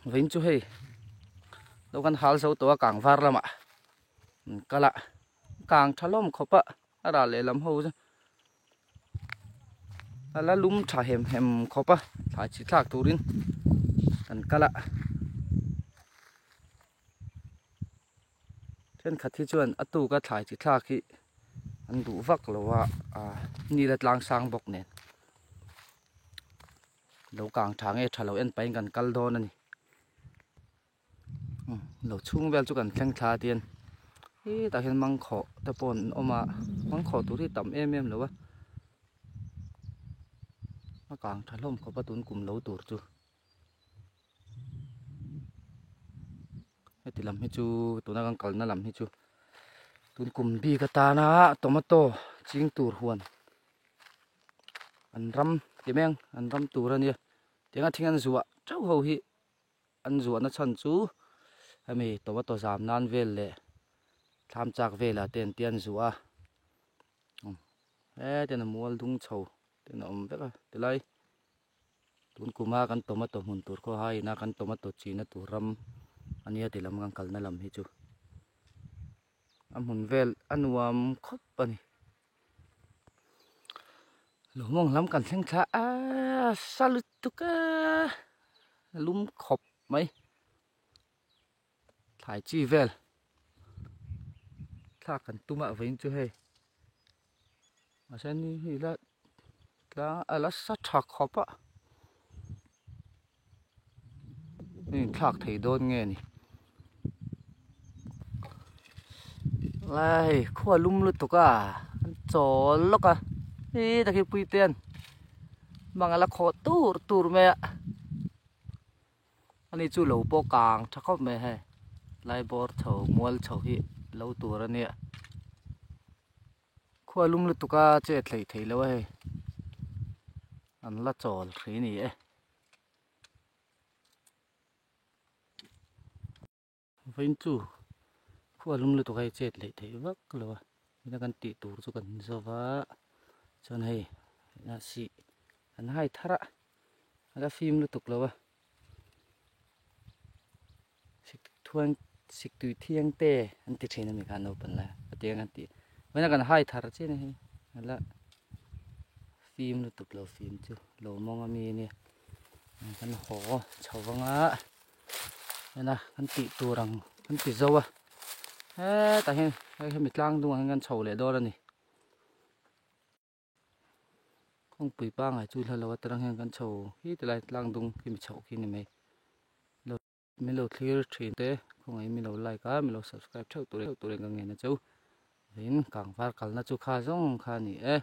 vinh chú hay đâu kan hal sâu to càng var lắm ạ cả lạ càng thalom khopa ara le lam ho ala lum tha hem hem khopa thai chi thak turin kan kala then khathi chuan atu ka thai chi thak hi an du vak lowa ni la tlang sang bok nen lo kang thang e thalo en pain kan kal don ani lo chung vel chu kan thleng thla tian hi ta hen mang kho ta pon oma mang kho tu ri tam em em lowa ma kang thalom kho patun kum lo tur chu heti lam hi chu tuna kan kal na lam hi chu tun kum bi ka ta na tomato ching tur huan an ram timeng an ram tur ania tenga thingan zuwa chau ho hi an zuwa na chan chu ami tomato zam nan vel le tham chak vela ten tian zuwa ten mual dung chho ten om veka tilai tun kuma kan tomato mun tur ko hai na kan tomato china tur ram ania tilam kan kalna lam hi chu amun vel anuam khop ani lu mong lam kan thleng thla salut tuka lum khop mai thai chi vel thla kan tuma vein chu he asani hi la ala sa thak khopa ni thak thei don nge ni lai khua lum lu tuka chol loka hi ta ki pui ten mangala kho tur me ani chu lo po kang thakop me he lai bor tho mual tho hi lo tur ania khua lum lu tuka che thei lo he an la chol thri ni e vein chu khua lum lu tuka che thei vak lo ina kan ti tur chu kan zowa chon hei na si an hai thara ala phim lu tuk lo sik thuang sik tu thiang te an ti thena mi kan no pan la atiang an ti wana kan hai thar che ne ala phim lu tuk lo phim chu lo mong ami ni kan ho chawanga na kan ti turang kan ti zowa ta hen mi tlang dung han kan chho le do ni không pui pa ngai chu la lo tarang hen kan chho hi te lai tlang dung ki mi chho ki ni mai lo mi lo clear thin te không ai mi lo like ka mi lo subscribe thau tu re ngang nge na chu rin kang var kal na chu kha zong kha ni e